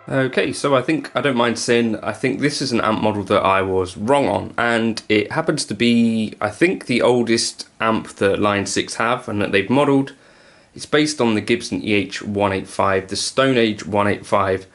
Okay, so I don't mind saying, I think this is an amp model that I was wrong on, and it happens to be, I think, the oldest amp that Line 6 have and that they've modelled. It's based on the Gibson EH185, the Stone Age 185.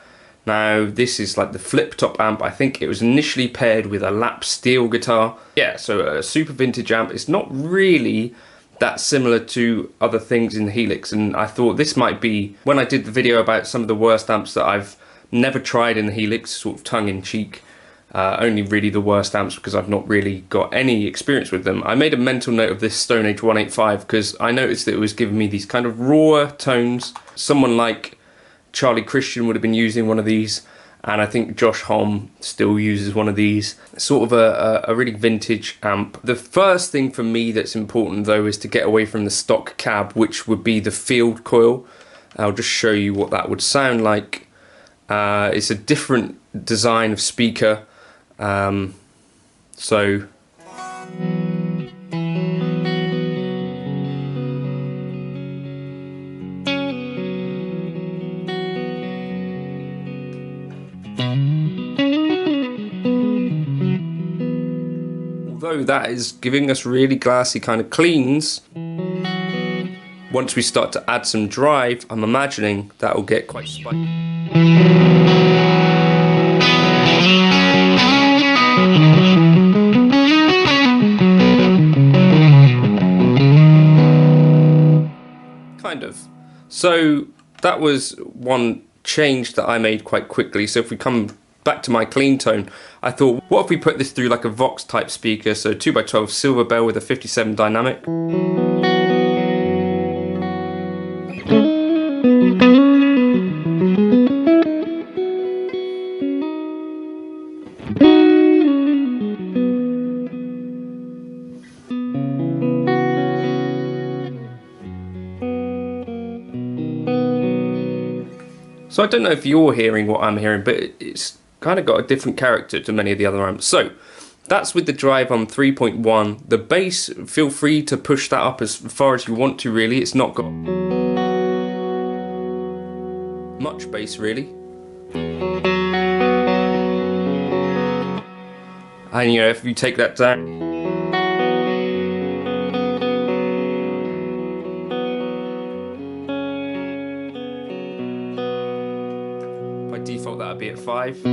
Now, this is like the flip top amp. I think it was initially paired with a lap steel guitar. Yeah, so a super vintage amp. It's not really that similar to other things in the Helix, and I thought this might be, when I did the video about some of the worst amps that I've never tried in the Helix, sort of tongue-in-cheek, only really the worst amps because I've not really got any experience with them. I made a mental note of this Stone Age 185 because I noticed that it was giving me these kind of raw tones. Someone like Charlie Christian would have been using one of these, and I think Josh Homme still uses one of these. Sort of a really vintage amp. The first thing for me that's important though is to get away from the stock cab, which would be the field coil. I'll just show you what that would sound like. It's a different design of speaker, so although that is giving us really glassy kind of cleans, once we start to add some drive, I'm imagining that will get quite spiky. Kind of. So that was one change that I made quite quickly. So if we come back to my clean tone, I thought, what if we put this through like a Vox type speaker, so 2x12 silver bell with a 57 dynamic. So I don't know if you're hearing what I'm hearing, but it's kind of got a different character to many of the other amps. So That's with the drive on 3.1. The bass, feel free to push that up as far as you want to really. It's not got much bass really. And you know, if you take that down, by default that would be at 5.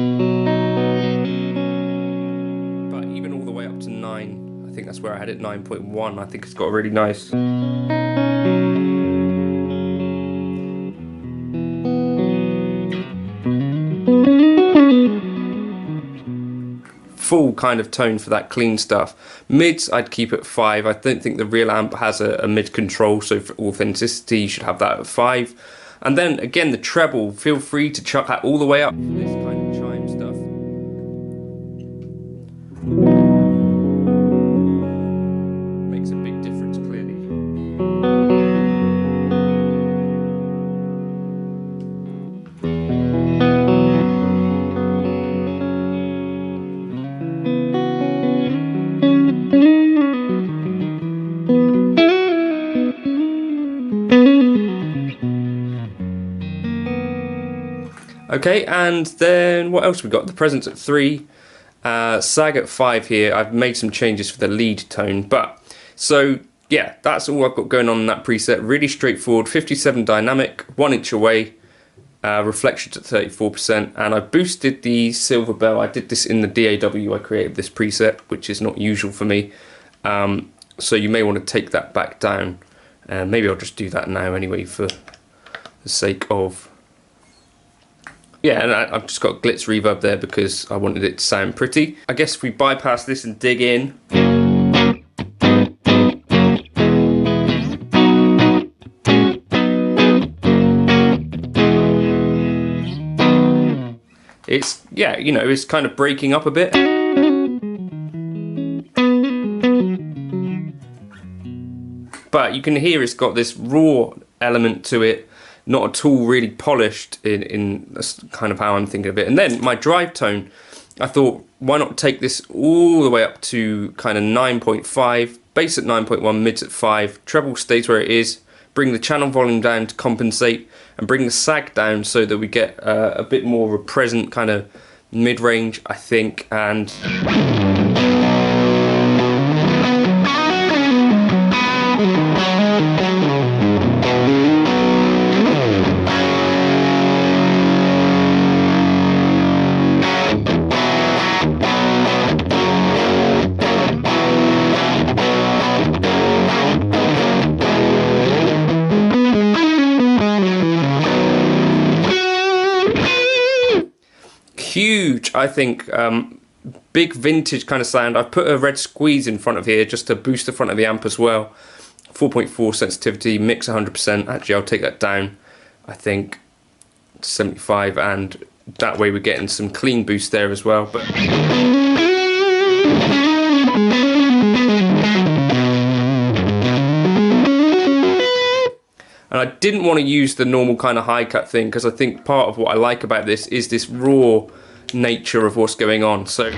But even all the way up to 9, I think that's where I had it, 9.1. I think it's got a really nice full kind of tone for that clean stuff. Mids I'd keep at 5. I don't think the real amp has a mid control, so for authenticity you should have that at 5. And then again the treble, feel free to chuck that all the way up for this kind of chime stuff. Makes a big difference clearly. Okay, and then what else we got? The presence at 3, sag at 5 here. I've made some changes for the lead tone, but so yeah, that's all I've got going on in that preset. Really straightforward, 57 dynamic, 1 inch away, reflections at 34%, and I boosted the silver bell. I did this in the DAW. I created this preset, which is not usual for me, so you may want to take that back down. Maybe I'll just do that now anyway for the sake of... Yeah, and I've just got glitz reverb there because I wanted it to sound pretty. I guess if we bypass this and dig in. It's, yeah, you know, it's kind of breaking up a bit. But you can hear it's got this raw element to it. Not at all really polished in that's kind of how I'm thinking of it. And then my drive tone, I thought, why not take this all the way up to kind of 9.5, bass at 9.1, mids at 5, treble stays where it is, bring the channel volume down to compensate, and bring the sag down so that we get a bit more of a present kind of mid-range, I think, and... huge, I think, big vintage kind of sound. I've put a red squeeze in front of here just to boost the front of the amp as well. 4.4 sensitivity, mix 100%. Actually, I'll take that down, I think, to 75, and that way we're getting some clean boost there as well. But and I didn't want to use the normal kind of high cut thing because I think part of what I like about this is this raw nature of what's going on. So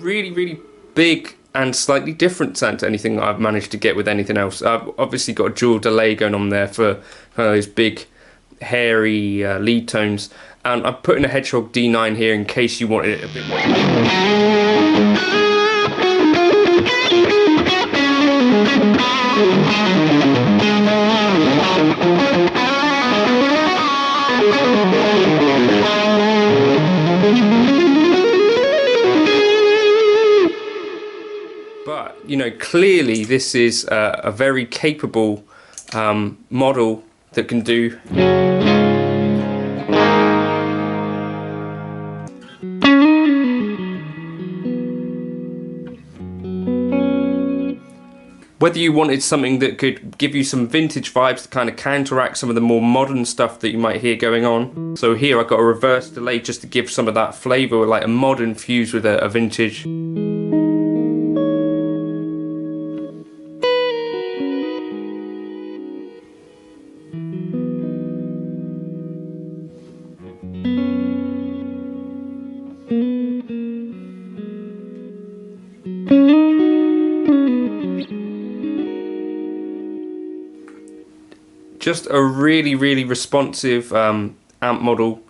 really big and slightly different sound to anything that I've managed to get with anything else. I've obviously got a dual delay going on there for kind of those big hairy lead tones, and I've put in a Hedgehog D9 here in case you wanted it a bit more. But, you know, clearly this is a very capable model that can do... Whether you wanted something that could give you some vintage vibes to kind of counteract some of the more modern stuff that you might hear going on. So here I've got a reverse delay just to give some of that flavour, like a modern fused with a vintage. Just a really, really responsive amp model,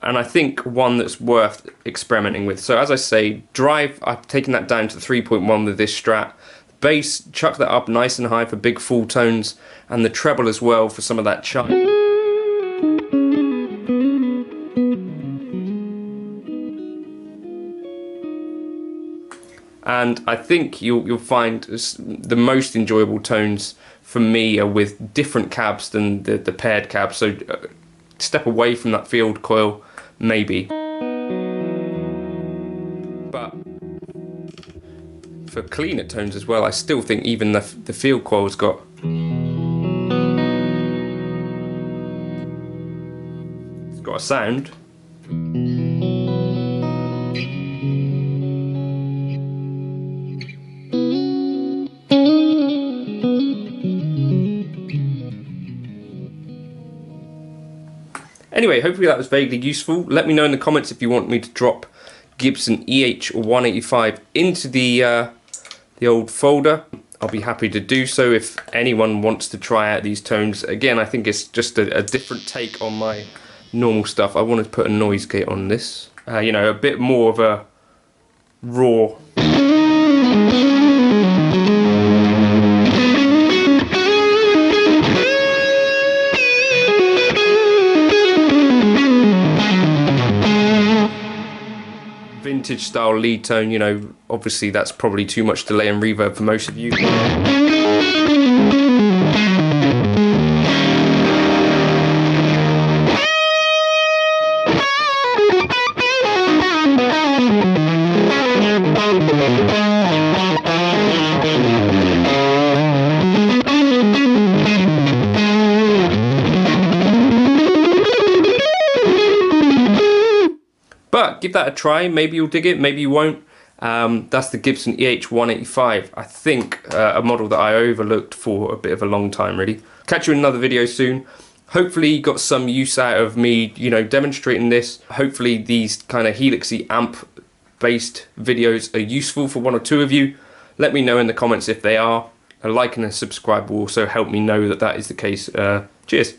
and I think one that's worth experimenting with. So as I say, drive, I've taken that down to 3.1 with this Strat. Bass, chuck that up nice and high for big full tones, and the treble as well for some of that chime. And I think you'll find the most enjoyable tones for me are with different cabs than the paired cabs. So step away from that field coil, maybe. But for cleaner tones as well, I still think even the field coil's got a sound. Anyway, hopefully that was vaguely useful. Let me know in the comments if you want me to drop Gibson EH185 into the old folder. I'll be happy to do so if anyone wants to try out these tones. Again, I think it's just a different take on my normal stuff. I wanted to put a noise gate on this. You know, a bit more of a raw. Vintage style lead tone, you know, obviously that's probably too much delay and reverb for most of you. But give that a try, maybe you'll dig it, maybe you won't. That's the Gibson EH185, I think a model that I overlooked for a bit of a long time really. Catch you in another video soon. Hopefully you got some use out of me, you know, demonstrating this. Hopefully these kind of Helixy amp based videos are useful for one or two of you. Let me know in the comments if they are. A like and a subscribe will also help me know that that is the case. Cheers.